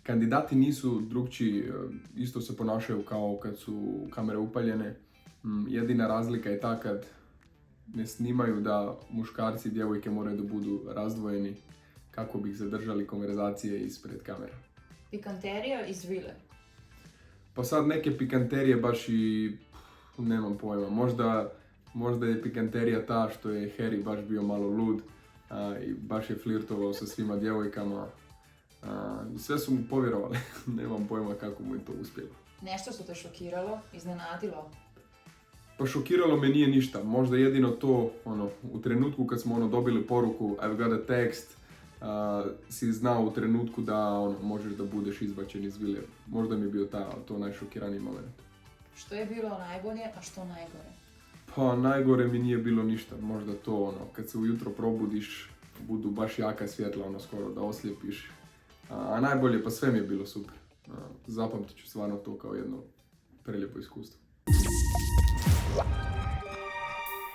Kandidati nisu drukčiji, isto se ponašaju kao kad su kamere upaljene. Jedina razlika je ta kad ne snimaju da muškarci i djevojke moraju da budu razdvojeni kako bi zadržali konverzacije ispred kamera. Pikanterija iz vile. Pa sad neke pikanterije baš i nemam pojma. Možda je pikanterija ta što je Harry baš bio malo lud i baš je flirtovao sa svima djevojkama. Sve su mu povjerovali. Nemam pojma kako mu je to uspjelo. Nešto što te šokiralo, iznenadilo? Pa šokiralo me nije ništa. Možda jedino to, u trenutku kad smo dobili poruku I've got a text, si znao u trenutku da možeš da budeš izbačen iz vile. Možda mi je bio to najšokiraniji moment. Što je bilo najbolje, a što najgore? Pa najgore mi nije bilo ništa. Možda to kad se ujutro probudiš, budu baš jaka svjetla, skoro da oslijepiš. A najbolje, pa sve mi je bilo super. Zapamtit ću stvarno to kao jedno prelijepo iskustvo.